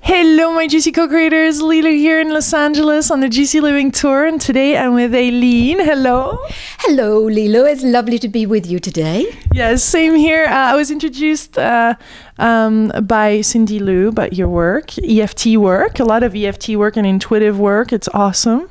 Hello, my Juicy co-creators. Lilou here in Los Angeles on the Juicy Living Tour, and today I'm with Aileen. Hello. Hello, Lilou. It's lovely to be with you today. Yes, same here. I was introduced by Cindy Lou about your work, EFT work, a lot of EFT work and intuitive work. It's awesome.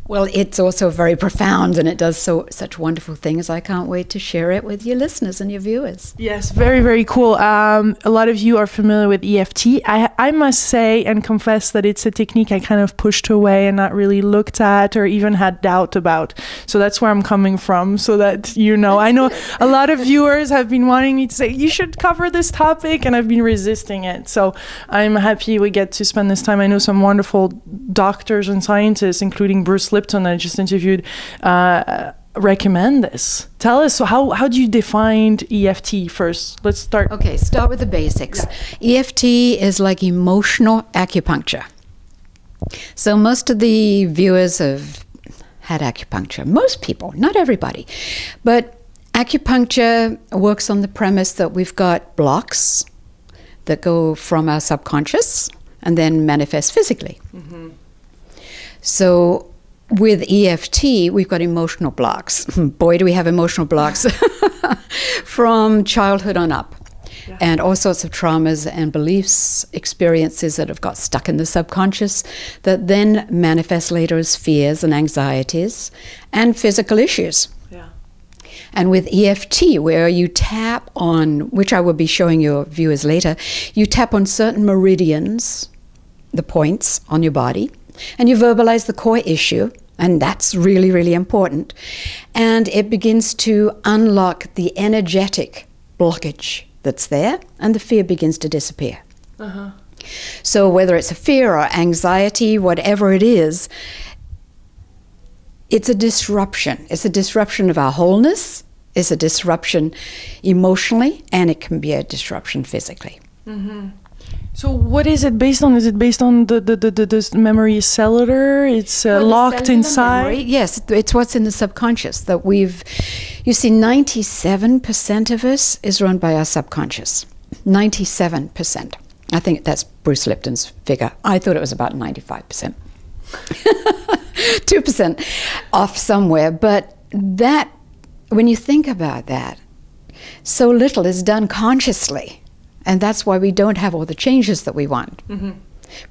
Well, it's also very profound, and it does such wonderful things. I can't wait to share it with your listeners and your viewers. Yes, very, very cool. A lot of you are familiar with EFT. I must say and confess that it's a technique I kind of pushed away and not really looked at or even had doubt about. So that's where I'm coming from, so that you know. I know a lot of viewers have been wanting me to say, you should cover this topic, and I've been resisting it. So I'm happy we get to spend this time. I know some wonderful doctors and scientists, including Bruce Lipton, I just interviewed, recommend this. Tell us, so how do you define EFT first? Let's start. Okay, start with the basics. Yeah. EFT is like emotional acupuncture. So most of the viewers have had acupuncture. Most people, not everybody. But acupuncture works on the premise that we've got blocks that go from our subconscious and then manifest physically. Mm-hmm. So with EFT, we've got emotional blocks. Boy, do we have emotional blocks from childhood on up. Yeah. And all sorts of traumas and beliefs, experiences that have got stuck in the subconscious that then manifest later as fears and anxieties and physical issues. Yeah. And with EFT, where you tap on, which I will be showing your viewers later, you tap on certain meridians, the points on your body, and you verbalize the core issue, and that's really, really important. And it begins to unlock the energetic blockage that's there, and the fear begins to disappear. Uh-huh. So whether it's a fear or anxiety, whatever it is, it's a disruption. It's a disruption of our wholeness. It's a disruption emotionally, and it can be a disruption physically. Mm-hmm. So what is it based on? Is it based on the memory is cellular? It's locked inside? Memory, yes, it's what's in the subconscious that we've... You see, 97% of us is run by our subconscious. 97%. I think that's Bruce Lipton's figure. I thought it was about 95%. 2% off somewhere. But that, when you think about that, so little is done consciously. And that's why we don't have all the changes that we want. Mm-hmm.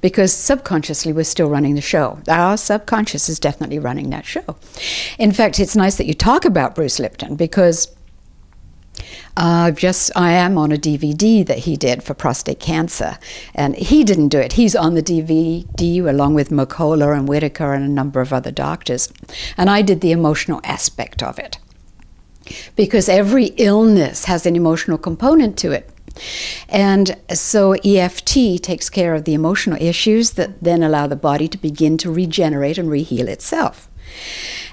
Because subconsciously we're still running the show. Our subconscious is definitely running that show. In fact, it's nice that you talk about Bruce Lipton, because I am on a DVD that he did for prostate cancer. And he didn't do it. He's on the DVD along with Mercola and Whittaker and a number of other doctors. And I did the emotional aspect of it. Because every illness has an emotional component to it. And so EFT takes care of the emotional issues that then allow the body to begin to regenerate and reheal itself.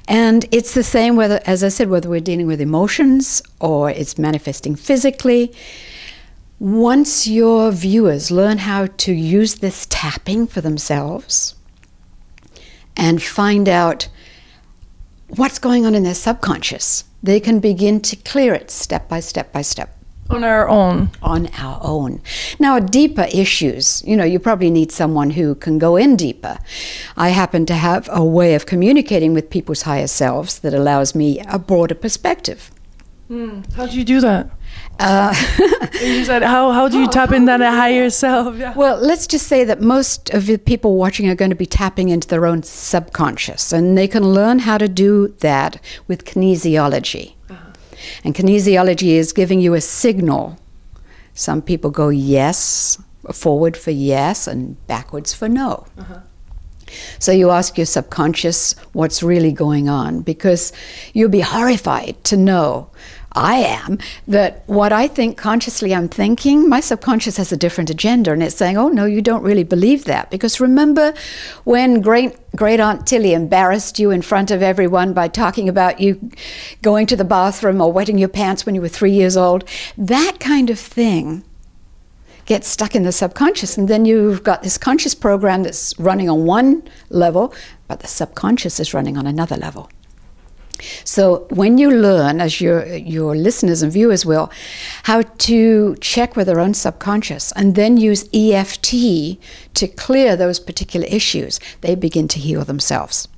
And it's the same whether, as I said, whether we're dealing with emotions or it's manifesting physically. Once your viewers learn how to use this tapping for themselves and find out what's going on in their subconscious, they can begin to clear it step by step by step. On our own. On our own. Now, deeper issues, you probably need someone who can go in deeper. I happen to have a way of communicating with people's higher selves that allows me a broader perspective. How do you do that? You said, how do you tap in that higher self? Yeah. Well, let's just say that most of the people watching are going to be tapping into their own subconscious, and they can learn how to do that with kinesiology. And kinesiology is giving you a signal. Some people go yes, forward for yes, and backwards for no. Uh-huh. So you ask your subconscious what's really going on, because you'll be horrified to know, I am, that what I think consciously I'm thinking, my subconscious has a different agenda, and it's saying, oh no, you don't really believe that. Because remember when great Aunt Tilly embarrassed you in front of everyone by talking about you going to the bathroom or wetting your pants when you were 3 years old? That kind of thing gets stuck in the subconscious, and then you've got this conscious program that's running on one level, but the subconscious is running on another level. So when you learn, as your listeners and viewers will, how to check with their own subconscious and then use EFT to clear those particular issues, they begin to heal themselves.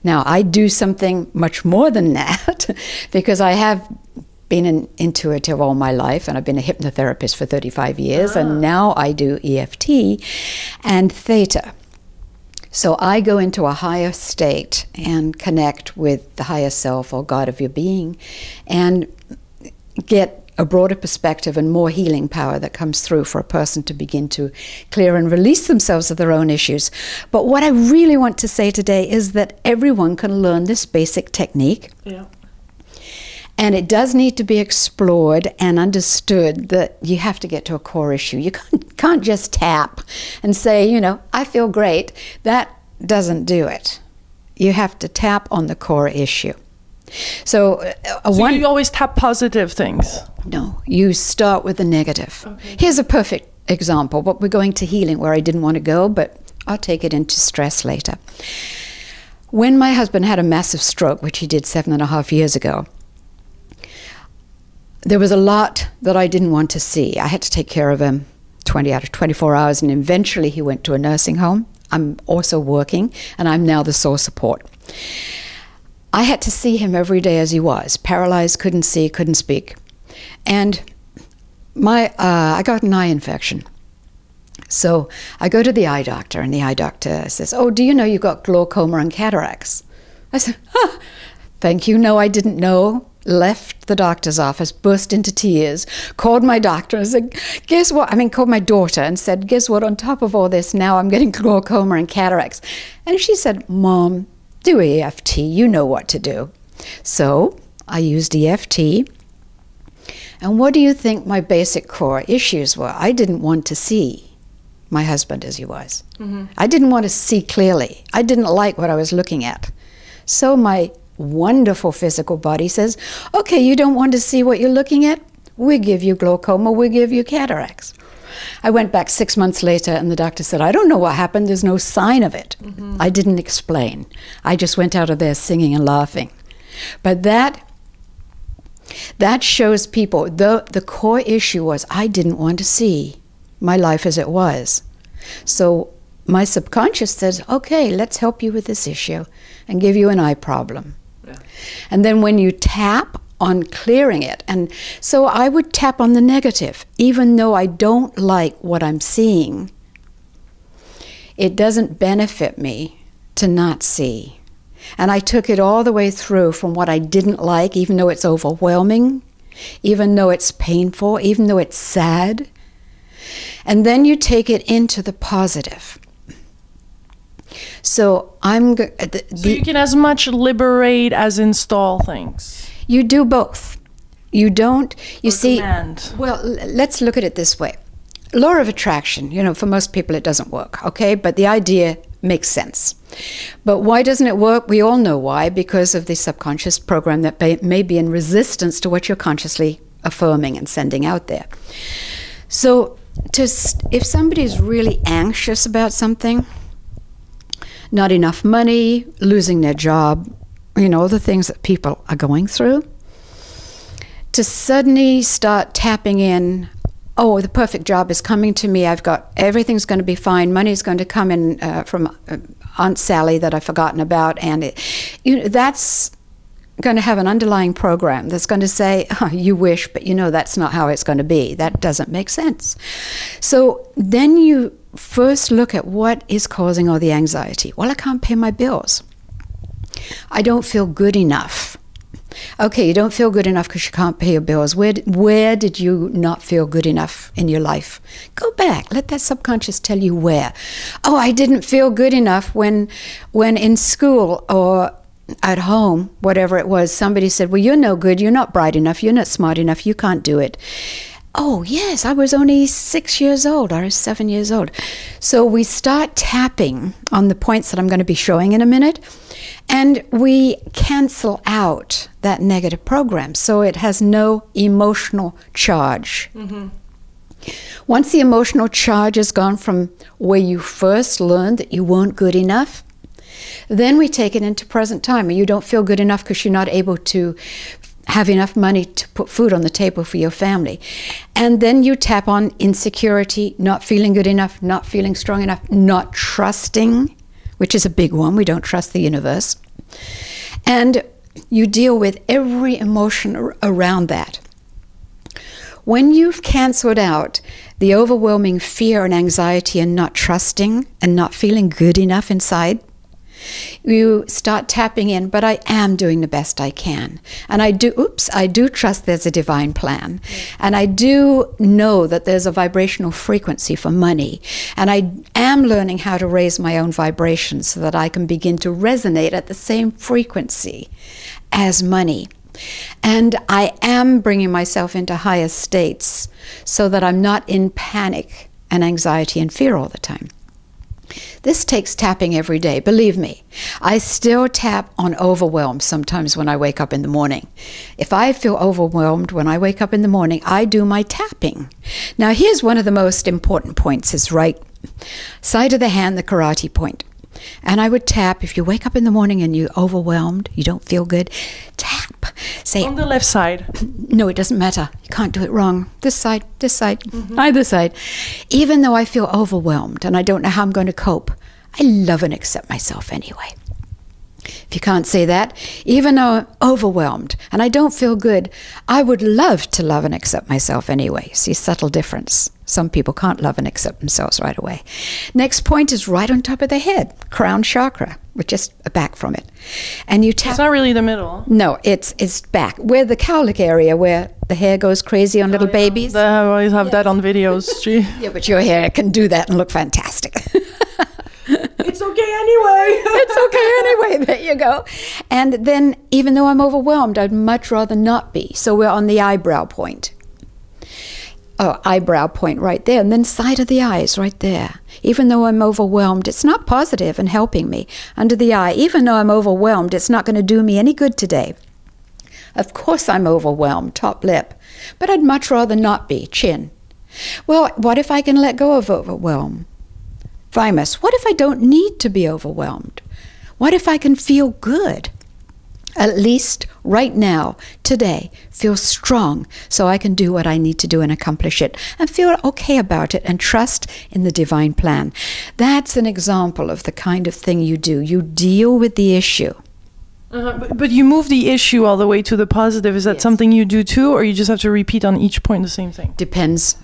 Now, I do something much more than that because I have been an intuitive all my life, and I've been a hypnotherapist for 35 years, and now I do EFT and theta. So I go into a higher state and connect with the higher self or God of your being and get a broader perspective and more healing power that comes through for a person to begin to clear and release themselves of their own issues. But what I really want to say today is that everyone can learn this basic technique. Yeah. And it does need to be explored and understood that you have to get to a core issue. You can't just tap and say, you know, I feel great. That doesn't do it. You have to tap on the core issue. So you always tap positive things? No, you start with the negative. Okay. Here's a perfect example, but we're going to healing where I didn't want to go, but I'll take it into stress later. When my husband had a massive stroke, which he did 7.5 years ago, there was a lot that I didn't want to see. I had to take care of him 20 out of 24 hours, and eventually he went to a nursing home. I'm also working, and I'm now the sole support. I had to see him every day as he was, paralyzed, couldn't see, couldn't speak. And I got an eye infection. So I go to the eye doctor, and the eye doctor says, oh, do you know you got glaucoma and cataracts? I said, thank you, no, I didn't know. Left the doctor's office, burst into tears, called my doctor and said, guess what? Called my daughter and said, guess what? On top of all this, now I'm getting glaucoma and cataracts. And she said, Mom, do EFT. You know what to do. So I used EFT. And what do you think my basic core issues were? I didn't want to see my husband as he was. Mm-hmm. I didn't want to see clearly. I didn't like what I was looking at. So my wonderful physical body says, okay, you don't want to see what you're looking at? We give you glaucoma, we give you cataracts. I went back 6 months later and the doctor said, I don't know what happened, there's no sign of it. Mm-hmm. I didn't explain. I just went out of there singing and laughing. But that shows people, the core issue was I didn't want to see my life as it was. So my subconscious says, okay, let's help you with this issue and give you an eye problem. And then when you tap on clearing it, and so I would tap on the negative, even though I don't like what I'm seeing, it doesn't benefit me to not see. And I took it all the way through from what I didn't like, even though it's overwhelming, even though it's painful, even though it's sad. And then you take it into the positive. So you can as much liberate as install things. You do both. You don't, you see, command. Well, let's look at it this way. Law of attraction, for most people it doesn't work, okay? But the idea makes sense. But why doesn't it work? We all know why, because of the subconscious program that may be in resistance to what you're consciously affirming and sending out there. So if somebody's really anxious about something, not enough money, losing their job, the things that people are going through, to suddenly start tapping in, oh, the perfect job is coming to me, everything's going to be fine, money's going to come in from Aunt Sally that I've forgotten about, and that's going to have an underlying program that's going to say, oh, you wish, but that's not how it's going to be. That doesn't make sense. So then you first look at what is causing all the anxiety. Well, I can't pay my bills. I don't feel good enough. Okay, you don't feel good enough because you can't pay your bills. Where did you not feel good enough in your life? Go back. Let that subconscious tell you where. Oh, I didn't feel good enough when in school or at home, whatever it was, somebody said, well, you're no good. You're not bright enough. You're not smart enough. You can't do it. Oh, yes, I was only 6 years old or 7 years old. So we start tapping on the points that I'm going to be showing in a minute, and we cancel out that negative program so it has no emotional charge. Mm-hmm. Once the emotional charge is gone from where you first learned that you weren't good enough, Then we take it into present time, and you don't feel good enough because you're not able to have enough money to put food on the table for your family. And then you tap on insecurity, not feeling good enough, not feeling strong enough, not trusting, which is a big one. We don't trust the universe. And you deal with every emotion around that. When you've canceled out the overwhelming fear and anxiety and not trusting and not feeling good enough inside, you start tapping in, but I am doing the best I can. And I do trust there's a divine plan. And I do know that there's a vibrational frequency for money. And I am learning how to raise my own vibrations so that I can begin to resonate at the same frequency as money. And I am bringing myself into higher states so that I'm not in panic and anxiety and fear all the time. This takes tapping every day. Believe me, I still tap on overwhelm sometimes when I wake up in the morning. If I feel overwhelmed when I wake up in the morning, I do my tapping. Now, here's one of the most important points, is right side of the hand, the karate point. And I would tap. If you wake up in the morning and you're overwhelmed, you don't feel good, tap. Say, on the left side. No, it doesn't matter. You can't do it wrong. This side, either side. Even though I feel overwhelmed and I don't know how I'm going to cope, I love and accept myself anyway. If you can't say that, even though I'm overwhelmed and I don't feel good, I would love to love and accept myself anyway. See, subtle difference. Some people can't love and accept themselves right away. Next point is right on top of the head, crown chakra, with just a back from it. And you tap. It's not really the middle. No, it's back, where the cowlick area, where the hair goes crazy on little babies. I always have that on videos. Yeah, but your hair can do that and look fantastic. It's okay anyway. It's okay anyway. There you go. And then, even though I'm overwhelmed, I'd much rather not be. So we're on the eyebrow point. Oh, eyebrow point right there, and then side of the eyes right there. Even though I'm overwhelmed, it's not positive and helping me. Under the eye, even though I'm overwhelmed, it's not going to do me any good today. Of course I'm overwhelmed, top lip, but I'd much rather not be, chin. Well, what if I can let go of overwhelm? Thymus, what if I don't need to be overwhelmed? What if I can feel good? At least right now, today, feel strong so I can do what I need to do and accomplish it and feel okay about it and trust in the divine plan. That's an example of the kind of thing you do. You deal with the issue. But you move the issue all the way to the positive. Is that Yes. something you do too, or you just have to repeat on each point the same thing? Depends.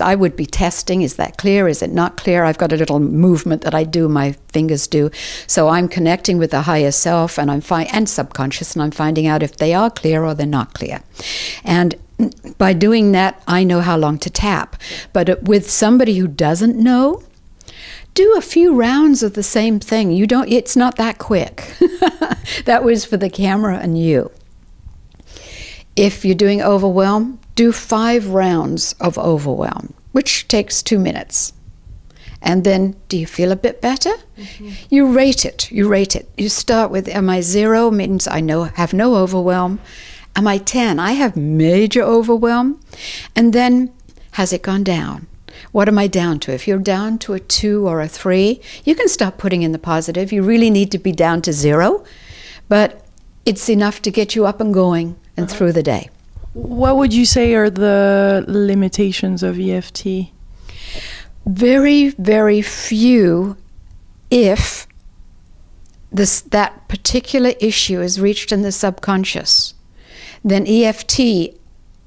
I would be testing. Is that clear? Is it not clear? I've got a little movement that I do, my fingers do. So I'm connecting with the higher self and and subconscious, and I'm finding out if they are clear or they're not clear. And by doing that, I know how long to tap. But with somebody who doesn't know, do a few rounds of the same thing. It's not that quick. That was for the camera and you. If you're doing overwhelm, do 5 rounds of overwhelm, which takes 2 minutes. And then, do you feel a bit better? Mm-hmm. You rate it. You start with, am I 0? Means I have no overwhelm. Am I 10? I have major overwhelm. And then, has it gone down? What am I down to? If you're down to a 2 or a 3, you can start putting in the positive. You really need to be down to 0, but it's enough to get you up and going and through the day. What would you say are the limitations of EFT? Very, very few, if that particular issue is reached in the subconscious. Then EFT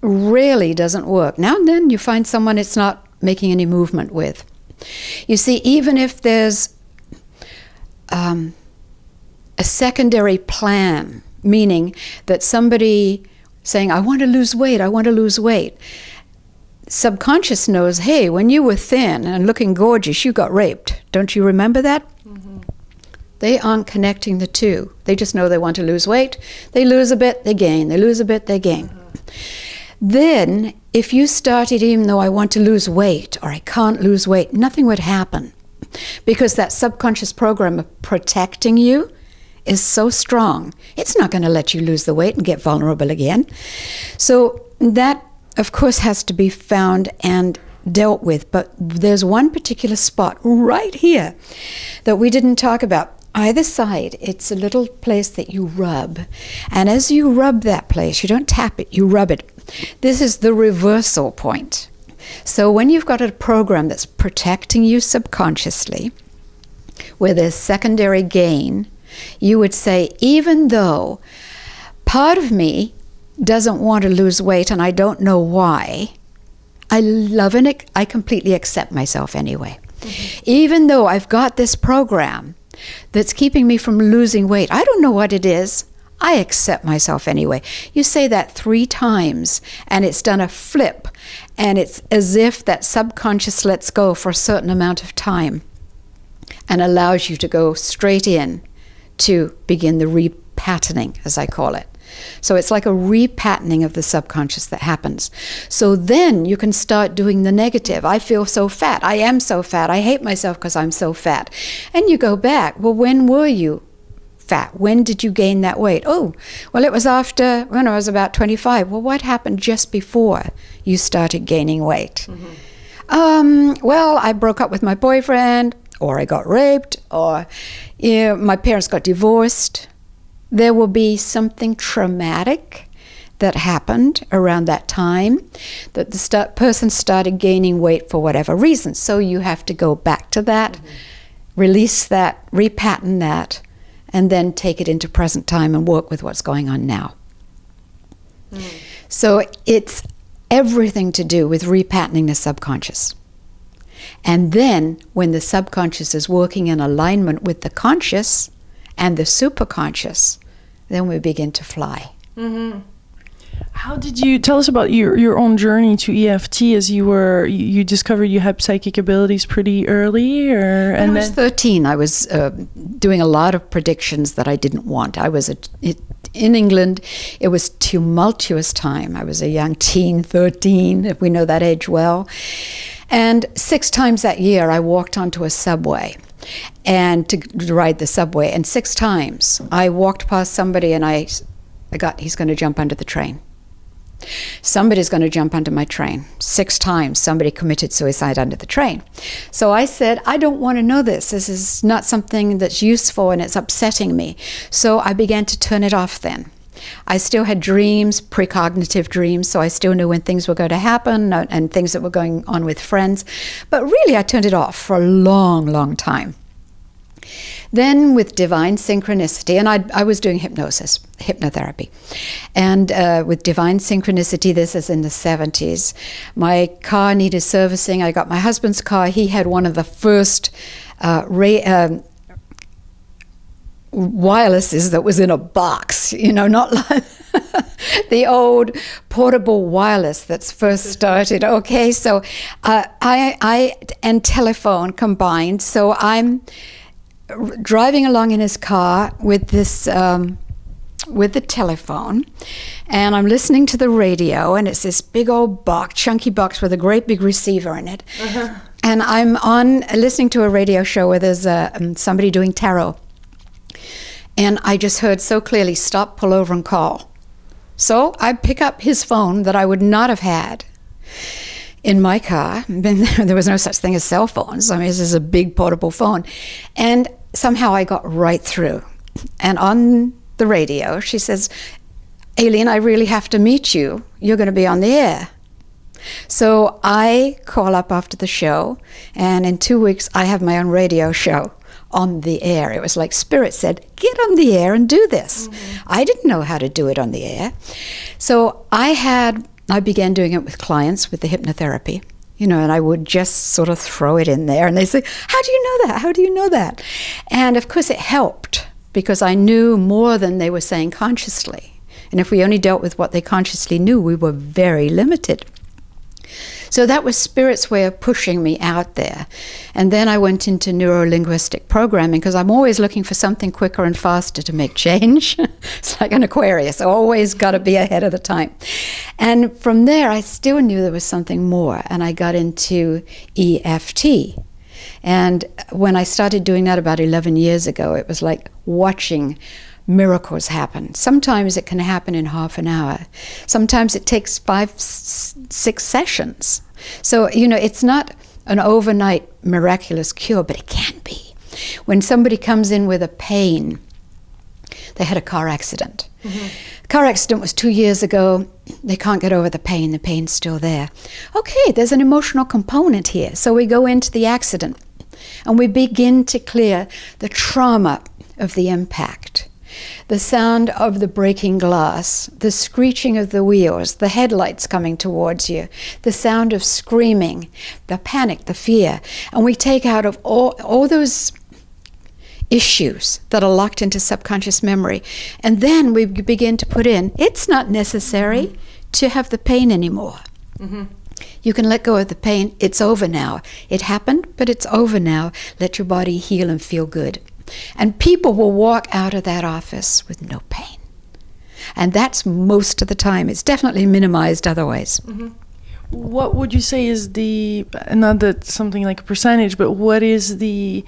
really doesn't work. Now and then you find someone it's not making any movement with. You see, even if there's a secondary plan, meaning that somebody saying, I want to lose weight, subconscious knows, hey, when you were thin and looking gorgeous, you got raped. Don't you remember that? Mm-hmm. They aren't connecting the two. They just know they want to lose weight. They lose a bit, they gain. They lose a bit, they gain. Mm-hmm. Then, if you started, even though I want to lose weight or I can't lose weight, nothing would happen. Because that subconscious program of protecting you is so strong. It's not going to let you lose the weight and get vulnerable again. So that, of course, has to be found and dealt with. But there's one particular spot right here that we didn't talk about. either side, it's a little place that you rub. And as you rub that place, you don't tap it, you rub it. This is the reversal point. So when you've got a program that's protecting you subconsciously, where there's secondary gain, you would say, even though part of me doesn't want to lose weight and I don't know why, I love and I completely accept myself anyway. Mm-hmm. Even though I've got this program that's keeping me from losing weight, I don't know what it is, I accept myself anyway. You say that 3 times and it's done a flip, and it's as if that subconscious lets go for a certain amount of time and allows you to go straight in to begin the repatterning, as I call it. So it's like a repatterning of the subconscious that happens. So then you can start doing the negative. I feel so fat. I am so fat. I hate myself because I'm so fat. And you go back. Well, when were you fat? When did you gain that weight? Oh, well, it was after when I was about 25. Well, what happened just before you started gaining weight? Mm-hmm. Well, I broke up with my boyfriend, or I got raped, or my parents got divorced. There will be something traumatic that happened around that time that the person started gaining weight for whatever reason. So you have to go back to that, mm-hmm. release that, repattern that, and then take it into present time and work with what's going on now. Mm. So it's everything to do with repatterning the subconscious. And then when the subconscious is working in alignment with the conscious and the superconscious, then we begin to fly. Mm-hmm. How did you tell us about your own journey to EFT? As you discovered you had psychic abilities pretty early, or when I was 13, I was doing a lot of predictions that I didn't want. I was in England. It was tumultuous time. I was a young teen, 13, if we know that age well. And 6 times that year, I walked onto a subway and to ride the subway. And 6 times, I walked past somebody and I got, he's going to jump under the train. Somebody's going to jump under my train. 6 times, somebody committed suicide under the train. So I said, I don't want to know this. This is not something that's useful and it's upsetting me. So I began to turn it off then. I still had dreams, precognitive dreams, so I still knew when things were going to happen and things that were going on with friends. But really, I turned it off for a long, long time. Then with divine synchronicity, and I was doing hypnotherapy, and with divine synchronicity, this is in the 70s, my car needed servicing. I got my husband's car. He had one of the first wirelesses that was in a box, you know, not like the old portable wireless that's first started. Okay, so I and telephone combined. So I'm driving along in his car with this with the telephone, and I'm listening to the radio, and it's this big old box, chunky box with a great big receiver in it. Uh-huh. And I'm listening to a radio show where there's somebody doing tarot. And I just heard so clearly, stop, pull over, and call. So I pick up his phone that I would not have had in my car. There was no such thing as cell phones. I mean, this is a big portable phone. And somehow I got right through. And on the radio, she says, Aileen, I really have to meet you. You're going to be on the air. So I call up after the show, and in 2 weeks, I have my own radio show on the air. It was like Spirit said, get on the air and do this. Mm-hmm. I didn't know how to do it on the air. So I began doing it with clients with the hypnotherapy, you know, and I would just sort of throw it in there, and they say, how do you know that? How do you know that? And of course it helped because I knew more than they were saying consciously. And if we only dealt with what they consciously knew, we were very limited. So that was Spirit's way of pushing me out there. And then I went into neuro-linguistic programming because I'm always looking for something quicker and faster to make change. It's like an Aquarius, always got to be ahead of the time. And from there, I still knew there was something more, and I got into EFT. And when I started doing that about 11 years ago, it was like watching miracles happen. Sometimes it can happen in half an hour. Sometimes it takes 5, 6 sessions. So, you know, it's not an overnight miraculous cure, but it can be. When somebody comes in with a pain, they had a car accident. The car accident was 2 years ago. They can't get over the pain's still there. Okay, there's an emotional component here. So we go into the accident and we begin to clear the trauma of the impact. The sound of the breaking glass, the screeching of the wheels, the headlights coming towards you, the sound of screaming, the panic, the fear. And we take out of all those issues that are locked into subconscious memory. And then we begin to put in, it's not necessary to have the pain anymore. You can let go of the pain. It's over now. It happened, but it's over now. Let your body heal and feel good. And people will walk out of that office with no pain. And that's most of the time. It's definitely minimized otherwise. What would you say is the, not that something like a percentage, but what is the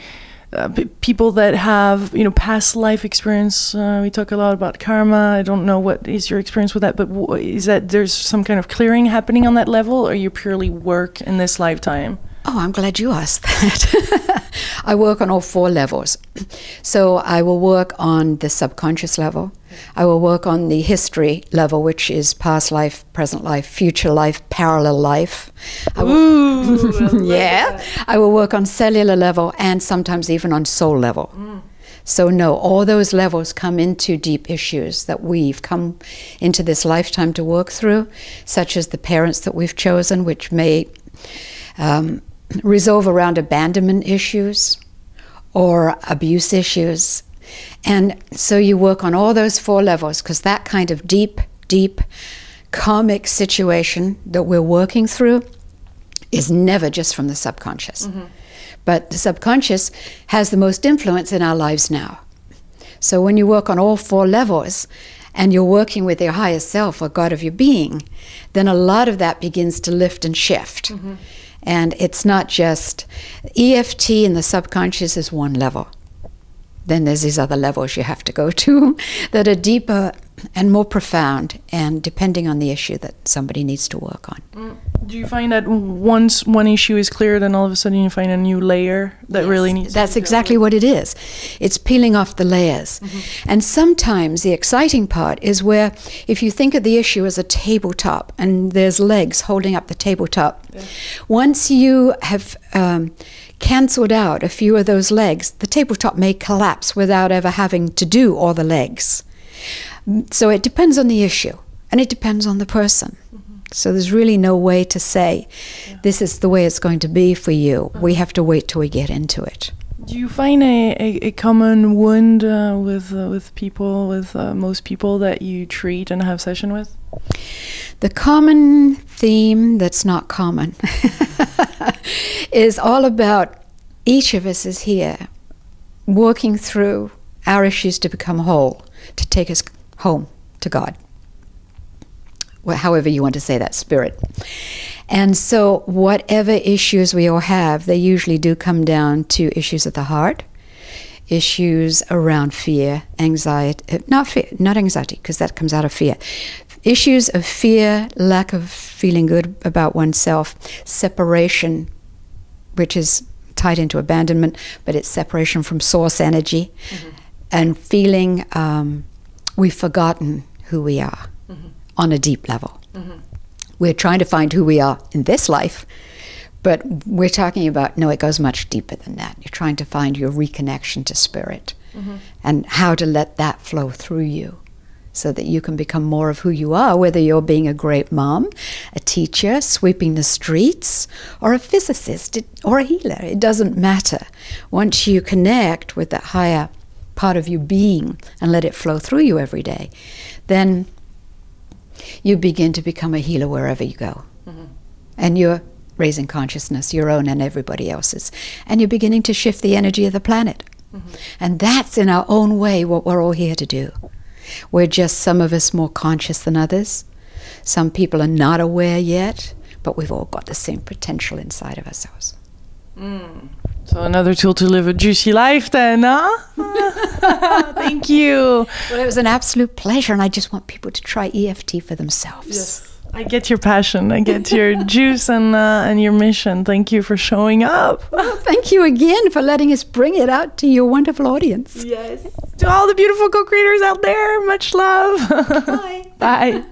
people that have, you know, past life experience? We talk a lot about karma. I don't know what is your experience with that, but is that there's some kind of clearing happening on that level, or you purely work in this lifetime? Oh, I'm glad you asked that. I work on all 4 levels. So I will work on the subconscious level. I will work on the history level, which is past life, present life, future life, parallel life. Yeah. I will work on cellular level and sometimes even on soul level. So no, all those levels come into deep issues that we've come into this lifetime to work through, such as the parents that we've chosen, which may resolve around abandonment issues or abuse issues. And so you work on all those 4 levels, because that kind of deep karmic situation that we're working through is never just from the subconscious. But the subconscious has the most influence in our lives now. So when you work on all 4 levels and you're working with your higher self or God of your being, then a lot of that begins to lift and shift. And it's not just EFT in the subconscious is one level. Then there's these other levels you have to go to that are deeper and more profound, and depending on the issue that somebody needs to work on. Do you find that once one issue is cleared, then all of a sudden you find a new layer that really needs That's exactly what it is. It's peeling off the layers. And sometimes the exciting part is where, if you think of the issue as a tabletop and there's legs holding up the tabletop, once you have cancelled out a few of those legs, the tabletop may collapse without ever having to do all the legs. So it depends on the issue, and it depends on the person. So there's really no way to say, this is the way it's going to be for you. We have to wait till we get into it. Do you find a common wound with people, with most people that you treat and have session with? The common theme that's not common is all about each of us is here working through our issues to become whole, to take us home to God. Well, however you want to say that, spirit. And so whatever issues we all have, they usually do come down to issues of the heart, issues around fear, anxiety, not anxiety, because that comes out of fear. Issues of fear, lack of feeling good about oneself, separation, which is tied into abandonment, but it's separation from source energy, and feeling we've forgotten who we are on a deep level. We're trying to find who we are in this life, but we're talking about, no, it goes much deeper than that. You're trying to find your reconnection to spirit and how to let that flow through you so that you can become more of who you are, whether you're being a great mom, a teacher, sweeping the streets, or a physicist or a healer. It doesn't matter. Once you connect with that higher part of you being and let it flow through you every day, then you begin to become a healer wherever you go. And you're raising consciousness, your own and everybody else's. And you're beginning to shift the energy of the planet. And that's in our own way what we're all here to do. We're just some of us more conscious than others. Some people are not aware yet, but we've all got the same potential inside of ourselves. So another tool to live a juicy life then, huh? Thank you. Well, it was an absolute pleasure, and I just want people to try EFT for themselves. Yes. I get your passion. I get your juice and your mission. Thank you for showing up. Well, thank you again for letting us bring it out to your wonderful audience. Yes. To all the beautiful co-creators out there, much love. Bye. Bye.